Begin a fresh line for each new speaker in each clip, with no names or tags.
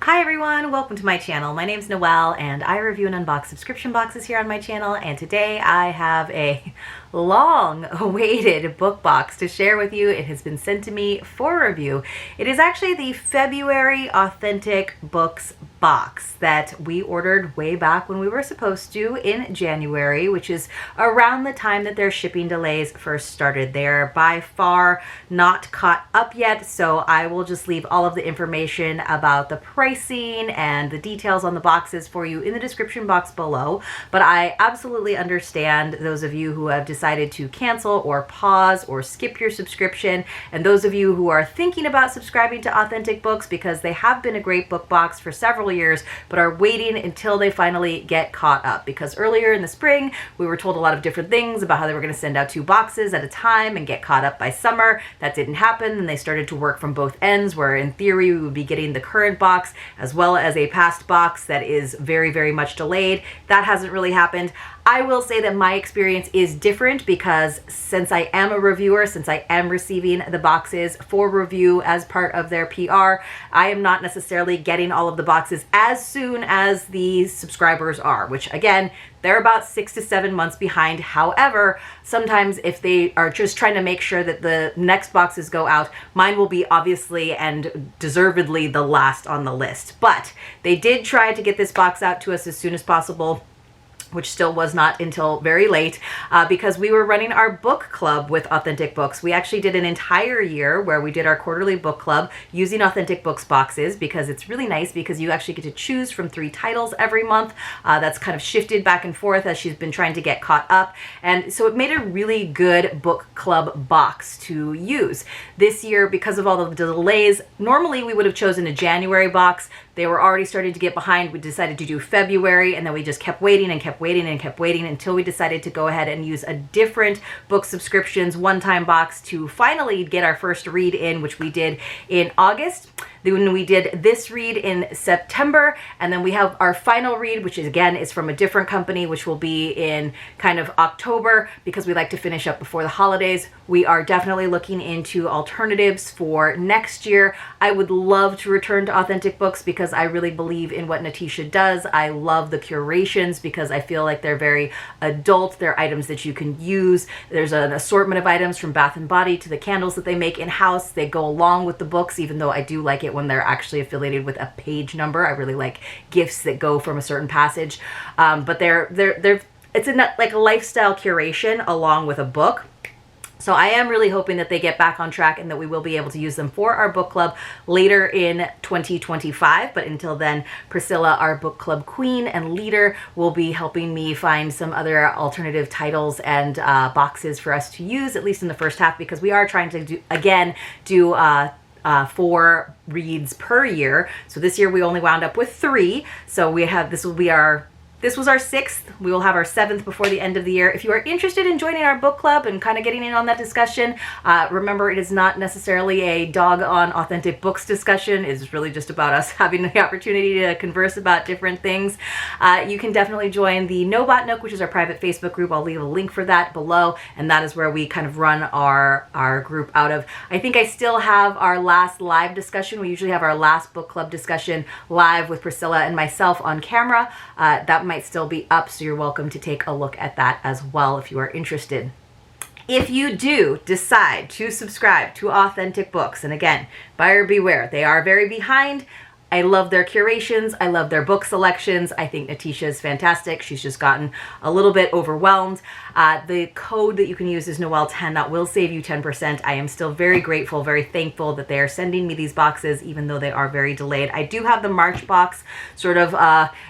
Hi everyone, welcome to my channel. My name's Noelle and I review and unbox subscription boxes here on my channel, and today I have a long awaited book box to share with you. It has been sent to me for review. It is actually the February Authentic Books box that we ordered way back when we were supposed to in January, which is around the time that their shipping delays first started. They're by far not caught up yet, so I will just leave all of the information about the pricing and the details on the boxes for you in the description box below. But I absolutely understand those of you who have decided to cancel or pause or skip your subscription, and those of you who are thinking about subscribing to Authentic Books because they have been a great book box for several years but are waiting until they finally get caught up, because earlier in the spring we were told a lot of different things about how they were going to send out 2 boxes at a time and get caught up by summer. That didn't happen, and they started to work from both ends, where in theory we would be getting the current box as well as a past box that is very, very much delayed. That hasn't really happened. I will say that my experience is different because since I am a reviewer, since I am receiving the boxes for review as part of their PR, I am not necessarily getting all of the boxes as soon as the subscribers are, which again, they're about 6 to 7 months behind. However, sometimes if they are just trying to make sure that the next boxes go out, mine will be obviously and deservedly the last on the list. But they did try to get this box out to us as soon as possible, which still was not until very late, because we were running our book club with Authentic Books. We actually did an entire year where we did our quarterly book club using Authentic Books boxes, because it's really nice because you actually get to choose from 3 titles every month. That's kind of shifted back and forth as she's been trying to get caught up. And so it made a really good book club box to use. This year, because of all the delays, normally we would have chosen a January box. They were already starting to get behind. We decided to do February, and then we just kept waiting and kept waiting and kept waiting until we decided to go ahead and use a different book subscriptions one-time box to finally get our first read in, which we did in August. Then we did this read in September, and then we have our final read, which is again is from a different company, which will be in kind of October, because we like to finish up before the holidays. We are definitely looking into alternatives for next year. I would love to return to Authentic Books because I really believe in what Natisha does. I love the curations because I feel like they're very adult. They're items that you can use. There's an assortment of items from Bath & Body to the candles that they make in-house. They go along with the books, even though I do like it when they're actually affiliated with a page number. I really like gifts that go from a certain passage, but it's like a lifestyle curation along with a book. So I am really hoping that they get back on track and that we will be able to use them for our book club later in 2025. But until then, Priscilla, our book club queen and leader, will be helping me find some other alternative titles and boxes for us to use, at least in the first half, because we are trying to do 4 reads per year. So this year we only wound up with 3. So this was our 6th. We will have our 7th before the end of the year. If you are interested in joining our book club and kind of getting in on that discussion, remember, it is not necessarily a dog on Authentic Books discussion. It's really just about us having the opportunity to converse about different things. You can definitely join the Nobot Nook, which is our private Facebook group. I'll leave a link for that below, and that is where we kind of run our group out of. I think I still have our last live discussion. We usually have our last book club discussion live with Priscilla and myself on camera. That might still be up, so you're welcome to take a look at that as well if you are interested. If you do decide to subscribe to Authentic Books, and again, buyer beware, they are very behind. I love their curations. I love their book selections. I think Natisha is fantastic. She's just gotten a little bit overwhelmed. The code that you can use is Noel10. That will save you 10%. I am still very grateful, very thankful that they are sending me these boxes, even though they are very delayed. I do have the March box sort of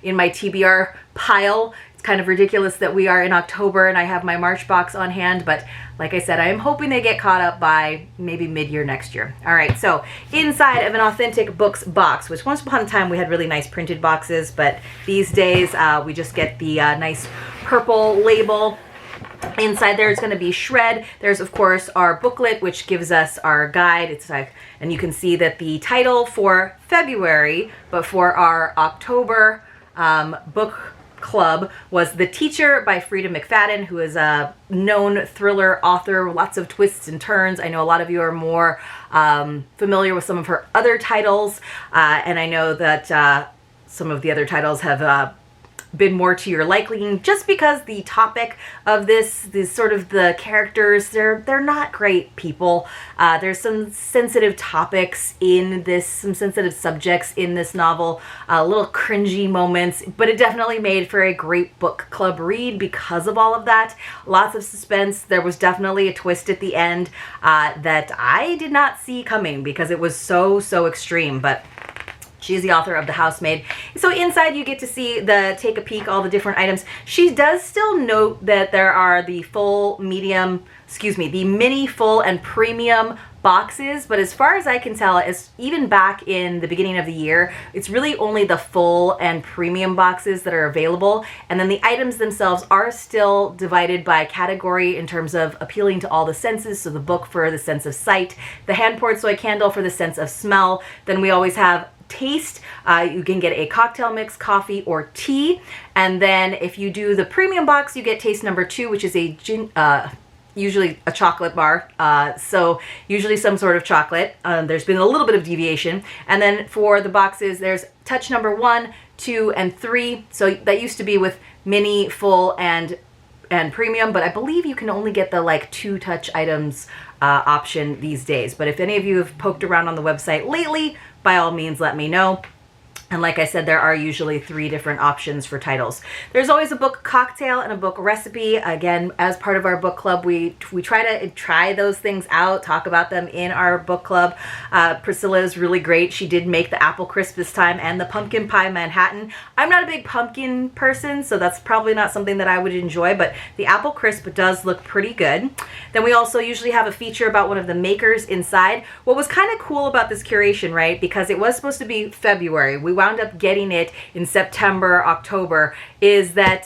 in my TBR pile. It's kind of ridiculous that we are in October and I have my March box on hand, but like I said, I am hoping they get caught up by maybe mid-year next year. All right, so inside of an Authentic Books box, which once upon a time we had really nice printed boxes, but these days we just get the nice purple label. Inside there is going to be shred. There's of course our booklet, which gives us our guide. It's like, and you can see that the title for February, but for our October book club was The Teacher by Frida McFadden, who is a known thriller author, lots of twists and turns. I know a lot of you are more familiar with some of her other titles, and I know that some of the other titles have been more to your liking, just because the topic of this sort of the characters, they're not great people. There's some sensitive topics in this, some sensitive subjects in this novel, little cringy moments, but it definitely made for a great book club read because of all of that. Lots of suspense. There was definitely a twist at the end that I did not see coming because it was so extreme, but she's the author of The Housemaid. So inside you get to see take a peek, all the different items. She does still note that there are the the mini, full, and premium boxes, but as far as I can tell, even back in the beginning of the year, it's really only the full and premium boxes that are available, and then the items themselves are still divided by category in terms of appealing to all the senses. So the book for the sense of sight, the hand-poured soy candle for the sense of smell, then we always have taste. You can get a cocktail mix, coffee, or tea. And then if you do the premium box, you get taste number 2, which is usually a chocolate bar. So usually some sort of chocolate. There's been a little bit of deviation. And then for the boxes, there's touch number 1, 2, and 3. So that used to be with mini, full, and premium, but I believe you can only get the 2 touch items option these days. But if any of you have poked around on the website lately, by all means, let me know. And like I said, there are usually 3 different options for titles. There's always a book cocktail and a book recipe. Again, as part of our book club, we try those things out, talk about them in our book club. Priscilla is really great. She did make the apple crisp this time and the pumpkin pie Manhattan. I'm not a big pumpkin person, so that's probably not something that I would enjoy, but the apple crisp does look pretty good. Then we also usually have a feature about one of the makers inside. What was kind of cool about this curation, right, because it was supposed to be February, we wound up getting it in September, October, is that,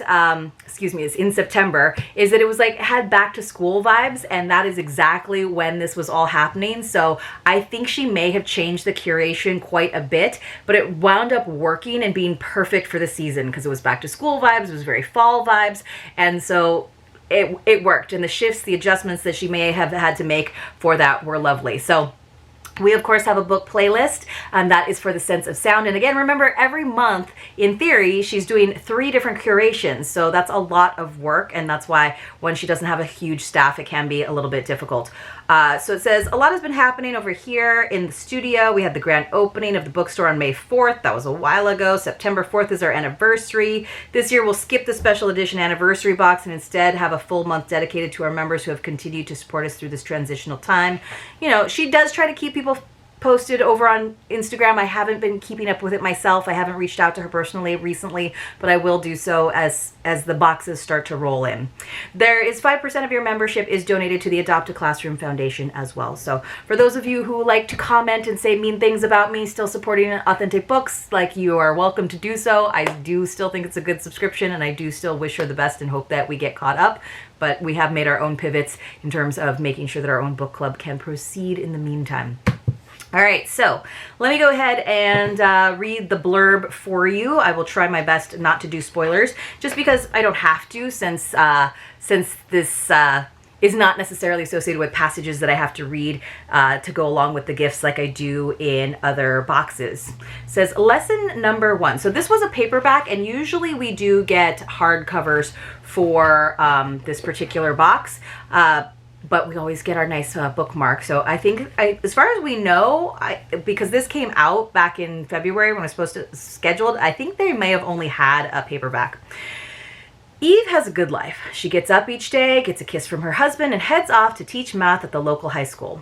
it's in September, is that it was it had back to school vibes, and that is exactly when this was all happening. So I think she may have changed the curation quite a bit, but it wound up working and being perfect for the season because it was back to school vibes, it was very fall vibes, and so it worked. And the shifts, the adjustments that she may have had to make for that were lovely. So we, of course, have a book playlist, and that is for the sense of sound. And again, remember, every month, in theory, she's doing 3 different curations. So that's a lot of work, and that's why when she doesn't have a huge staff, it can be a little bit difficult. So it says, a lot has been happening over here in the studio. We had the grand opening of the bookstore on May 4th. That was a while ago. September 4th is our anniversary. This year, we'll skip the special edition anniversary box and instead have a full month dedicated to our members who have continued to support us through this transitional time. You know, she does try to keep people posted over on Instagram. I haven't been keeping up with it myself. I haven't reached out to her personally recently, but I will do so as the boxes start to roll in. There is 5% of your membership is donated to the Adopt a Classroom Foundation as well. So for those of you who like to comment and say mean things about me still supporting authentic books, you are welcome to do so. I do still think it's a good subscription, and I do still wish her the best and hope that we get caught up. But we have made our own pivots in terms of making sure that our own book club can proceed in the meantime. All right, so let me go ahead and read the blurb for you. I will try my best not to do spoilers, just because I don't have to, since this is not necessarily associated with passages that I have to read to go along with the gifts like I do in other boxes. It says, lesson number 1. So this was a paperback, and usually we do get hardcovers for this particular box. But we always get our nice bookmark. So I think, as far as we know, because this came out back in February when it was supposed to scheduled, I think they may have only had a paperback. Eve has a good life. She gets up each day, gets a kiss from her husband, and heads off to teach math at the local high school.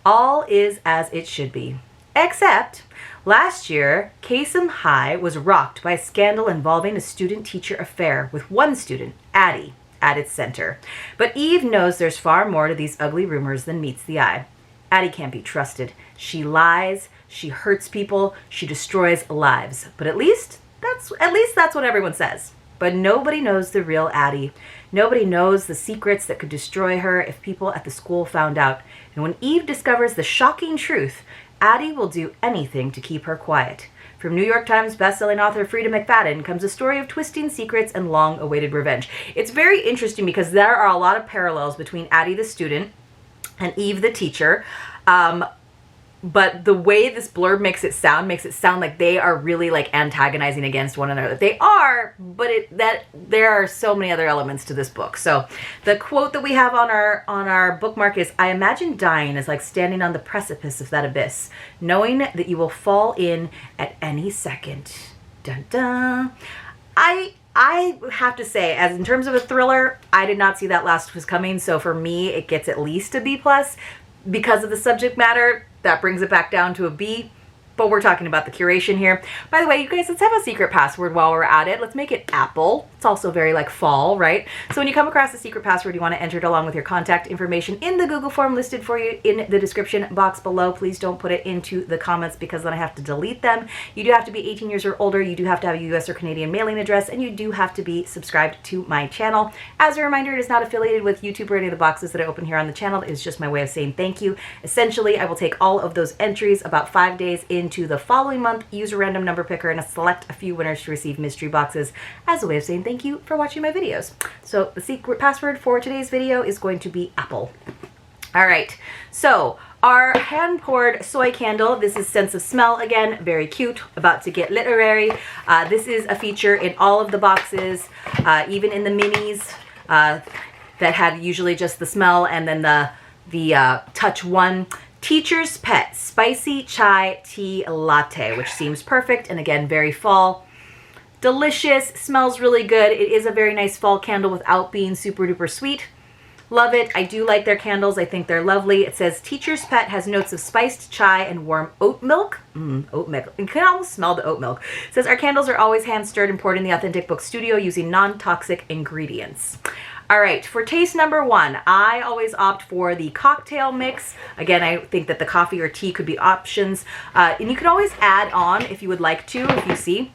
All is as it should be. Except, last year, Kasem High was rocked by a scandal involving a student-teacher affair with one student, Addie, at its center. But Eve knows there's far more to these ugly rumors than meets the eye. Addie can't be trusted. She lies, she hurts people, she destroys lives. But at least that's what everyone says. But nobody knows the real Addie. Nobody knows the secrets that could destroy her if people at the school found out. And when Eve discovers the shocking truth, Addie will do anything to keep her quiet. From New York Times bestselling author Frida McFadden comes a story of twisting secrets and long-awaited revenge. It's very interesting because there are a lot of parallels between Addie the student and Eve the teacher. But the way this blurb makes it sound like they are really like antagonizing against one another. They are, but there are so many other elements to this book. So the quote that we have on our bookmark is, "I imagine dying is like standing on the precipice of that abyss, knowing that you will fall in at any second." Dun dun. I have to say, as in terms of a thriller, I did not see that last was coming. So for me, it gets at least a B+. Because of the subject matter, that brings it back down to a B. But we're talking about the curation here. By the way, you guys, let's have a secret password while we're at it. Let's make it Apple. It's also very like fall, right? So when you come across a secret password, you want to enter it along with your contact information in the Google form listed for you in the description box below. Please don't put it into the comments because then I have to delete them. You do have to be 18 years or older. You do have to have a US or Canadian mailing address, and you do have to be subscribed to my channel. As a reminder, it is not affiliated with YouTube or any of the boxes that I open here on the channel. It is just my way of saying thank you. Essentially, I will take all of those entries about 5 days into the following month, use a random number picker, and select a few winners to receive mystery boxes as a way of saying thank you for watching my videos. So the secret password for today's video is going to be Apple. All right, so our hand-poured soy candle, this is Sense of Smell again, very cute, about to get literary. This is a feature in all of the boxes, even in the minis that had usually just the smell and then the touch one. Teacher's Pet Spicy Chai Tea Latte, which seems perfect and again very fall. Delicious, smells really good. It is a very nice fall candle without being super duper sweet. Love it. I do like their candles. I think they're lovely. It says Teacher's Pet has notes of spiced chai and warm oat milk. Oat milk. You can almost smell the oat milk. It says our candles are always hand stirred and poured in the Authentic Book Studio using non-toxic ingredients. All right, for taste number one, I always opt for the cocktail mix. Again, I think that the coffee or tea could be options. And you can always add on if you would like to, if you see.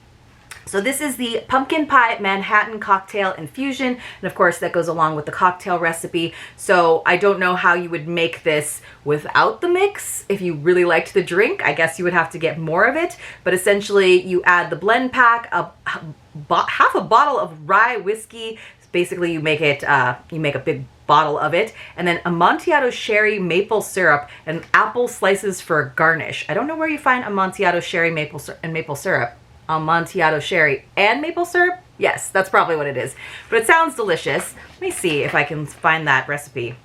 So this is the Pumpkin Pie Manhattan Cocktail Infusion. And of course, that goes along with the cocktail recipe. So I don't know how you would make this without the mix. If you really liked the drink, I guess you would have to get more of it. But essentially, you add the blend pack, half a bottle of rye whiskey. Basically, you make it, you make a big bottle of it, and then Amontillado sherry maple syrup and apple slices for garnish. I don't know where you find Amontillado sherry maple syrup. Amontillado sherry and maple syrup? Yes, that's probably what it is. But it sounds delicious. Let me see if I can find that recipe.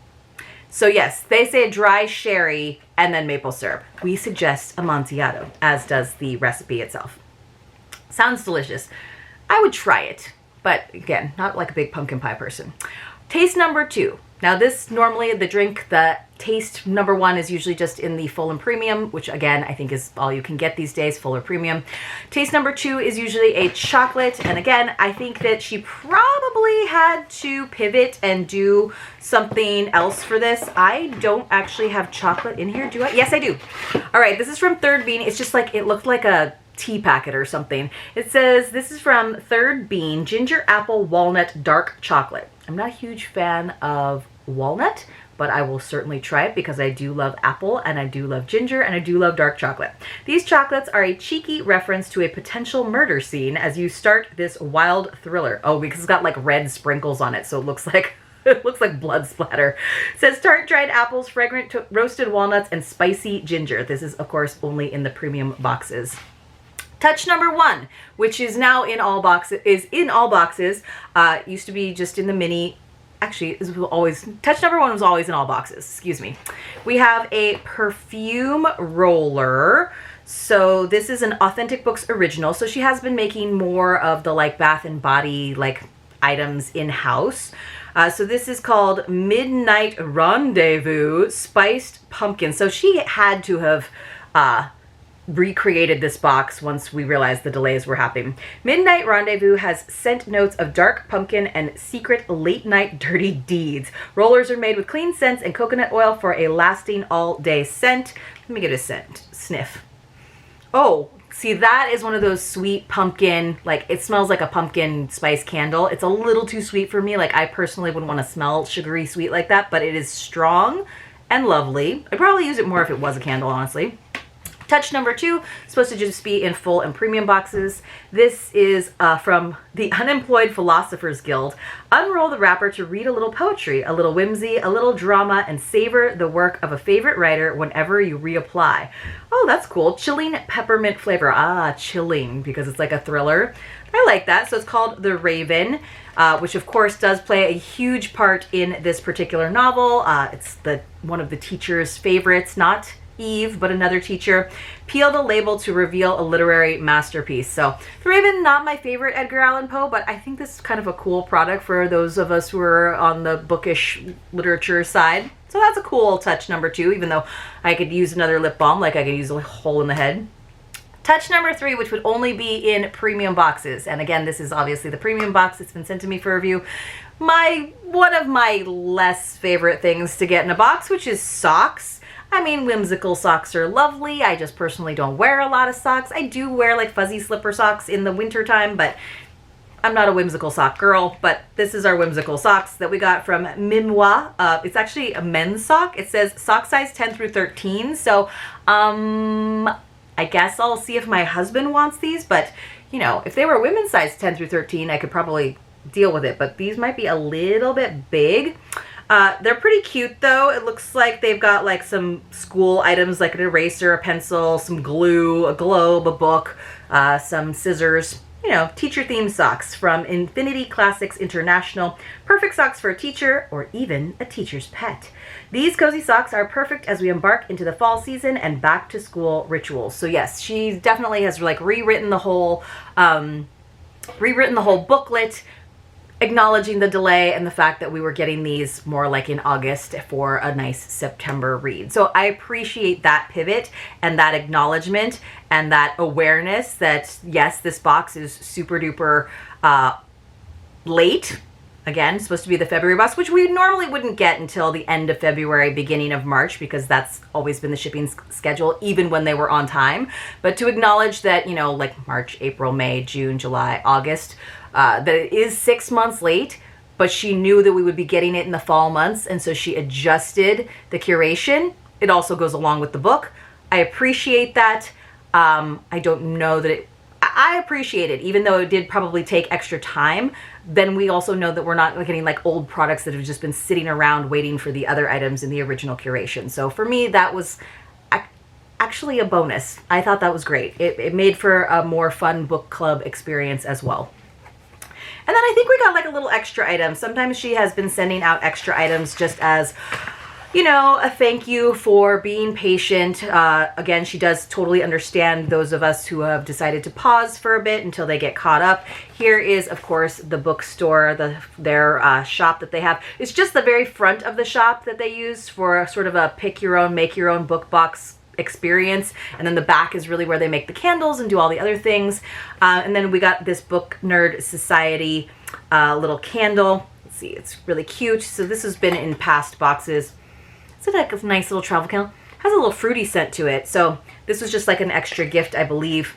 So yes, they say dry sherry and then maple syrup. We suggest Amontillado, as does the recipe itself. Sounds delicious. I would try it. But again, not like a big pumpkin pie person. Taste number two. Now this, normally the drink, the taste number one is usually just in the full and premium, which again, I think is all you can get these days, full or premium. Taste number two is usually a chocolate. And again, I think that she probably had to pivot and do something else for this. I don't actually have chocolate in here, do I? Yes, I do. All right, this is from Third Bean. It's just like, it looked like a tea packet or something. It says this is from Third Bean Ginger Apple Walnut Dark Chocolate. I'm not a huge fan of walnut, but I will certainly try it because I do love apple and I do love ginger and I do love dark chocolate. These chocolates are a cheeky reference to a potential murder scene as you start this wild thriller. Oh, because it's got like red sprinkles on it, so it looks like it looks like blood splatter. It says tart dried apples, fragrant roasted walnuts, and spicy ginger. This is of course only in the premium boxes. Touch number one, which is now in all boxes, used to be just in the mini. Actually, it was always, touch number one was always in all boxes, excuse me. We have a perfume roller. So this is an Authentic Books original. So she has been making more of the like Bath and Body like items in-house. So this is called Midnight Rendezvous Spiced Pumpkin. So she had to have recreated this box once we realized the delays were happening. Midnight Rendezvous has scent notes of dark pumpkin and secret late night dirty deeds. Rollers are made with clean scents and coconut oil for a lasting all day scent. Let me get a scent sniff. Oh, see, that is one of those sweet pumpkin, like it smells like a pumpkin spice candle. It's a little too sweet for me. Like I personally wouldn't want to smell sugary sweet like that, but it is strong and lovely. I'd probably use it more if it was a candle, honestly. Touch number 2, supposed to just be in full and premium boxes. This is from the Unemployed Philosophers Guild. Unroll the wrapper to read a little poetry, a little whimsy, a little drama, and savor the work of a favorite writer whenever you reapply. Oh, that's cool. Chilling peppermint flavor. Ah, chilling, because it's like a thriller. I like that. So it's called The Raven, which of course does play a huge part in this particular novel. It's one of the teacher's favorites, not Eve, but another teacher. Peel the label to reveal a literary masterpiece. So The Raven, not my favorite Edgar Allan Poe, but I think this is kind of a cool product for those of us who are on the bookish literature side. So that's a cool touch number 2, even though I could use another lip balm, like I could use a hole in the head. Touch number 3, which would only be in premium boxes. And again, this is obviously the premium box. It's been sent to me for review. One of my less favorite things to get in a box, which is socks. I mean, whimsical socks are lovely. I just personally don't wear a lot of socks. I do wear like fuzzy slipper socks in the winter time, but I'm not a whimsical sock girl. But this is our whimsical socks that we got from Mauinoel. It's actually a men's sock. It says sock size 10 through 13. So, I guess I'll see if my husband wants these, but you know, if they were women's size 10 through 13, I could probably deal with it, but these might be a little bit big. They're pretty cute though. It looks like they've got like some school items like an eraser, a pencil, some glue, a globe, a book, some scissors. You know, teacher-themed socks from Infinity Classics International. Perfect socks for a teacher or even a teacher's pet. These cozy socks are perfect as we embark into the fall season and back to school rituals. So yes, she definitely has like rewritten the whole booklet, acknowledging the delay and the fact that we were getting these more like in August for a nice September read. So I appreciate that pivot and that acknowledgement and that awareness that yes, this box is super duper late. Again, supposed to be the February box, which we normally wouldn't get until the end of February, beginning of March, because that's always been the shipping schedule, even when they were on time. But to acknowledge that, you know, like March, April, May, June, July, August, that it is 6 months late, but she knew that we would be getting it in the fall months, and so she adjusted the curation. It also goes along with the book. I appreciate that. I don't know that I appreciate it, even though it did probably take extra time. Then we also know that we're not getting like old products that have just been sitting around waiting for the other items in the original curation. So for me, that was actually a bonus. I thought that was great. It made for a more fun book club experience as well. And then I think we got like a little extra item. Sometimes she has been sending out extra items just as, you know, a thank you for being patient. Again, she does totally understand those of us who have decided to pause for a bit until they get caught up. Here is, of course, the bookstore, their shop that they have. It's just the very front of the shop that they use for sort of a pick your own, make your own book box experience, and then the back is really where they make the candles and do all the other things. And then we got this Book Nerd Society little candle. Let's see, it's really cute. So this has been in past boxes. It's like a nice little travel candle. Has a little fruity scent to it. So this was just like an extra gift, I believe.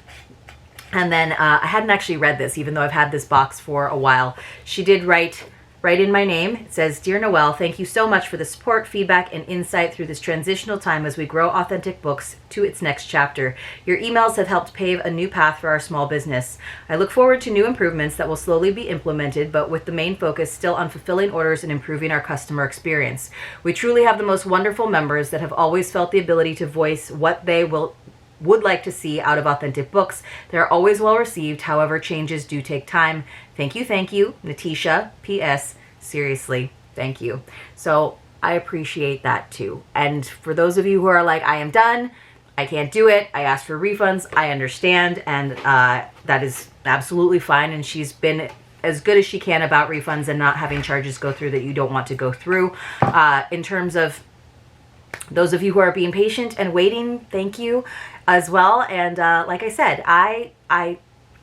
And then I hadn't actually read this, even though I've had this box for a while. She did write in my name. It says, "Dear Noel, thank you so much for the support, feedback, and insight through this transitional time as we grow Authentic Books to its next chapter. Your emails have helped pave a new path for our small business. I look forward to new improvements that will slowly be implemented, but with the main focus still on fulfilling orders and improving our customer experience. We truly have the most wonderful members that have always felt the ability to voice what they would like to see out of Authentic Books. They're always well received, however, changes do take time. Thank you, Natisha. P.S. Seriously, thank you." So I appreciate that too. And for those of you who are like, I am done, I can't do it, I asked for refunds, I understand, and that is absolutely fine. And she's been as good as she can about refunds and not having charges go through that you don't want to go through. In terms of those of you who are being patient and waiting, thank you as well. And like I said,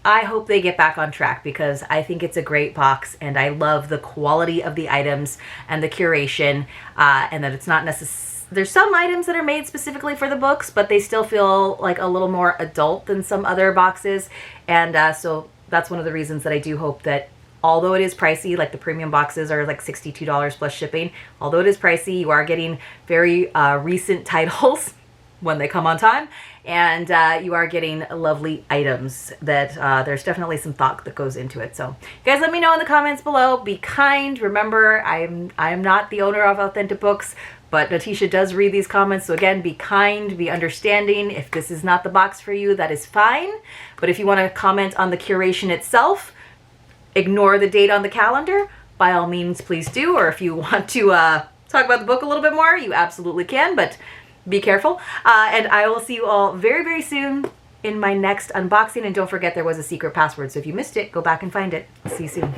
I hope they get back on track, because I think it's a great box and I love the quality of the items and the curation, and that it's not necessary. There's some items that are made specifically for the books, but they still feel like a little more adult than some other boxes. And so that's one of the reasons that I do hope that, although it is pricey, like the premium boxes are like $62 plus shipping, although it is pricey, you are getting very recent titles. when they come on time, and you are getting lovely items that there's definitely some thought that goes into it. So you guys let me know in the comments below. Be kind. Remember, I am not the owner of Authentic Books, but Natisha does read these comments. So again, be kind, be understanding. If this is not the box for you, that is fine. But if you want to comment on the curation itself, ignore the date on the calendar, by all means, please do. Or if you want to talk about the book a little bit more, you absolutely can, but be careful. And I will see you all very, very soon in my next unboxing. And don't forget, there was a secret password. So if you missed it, go back and find it. See you soon.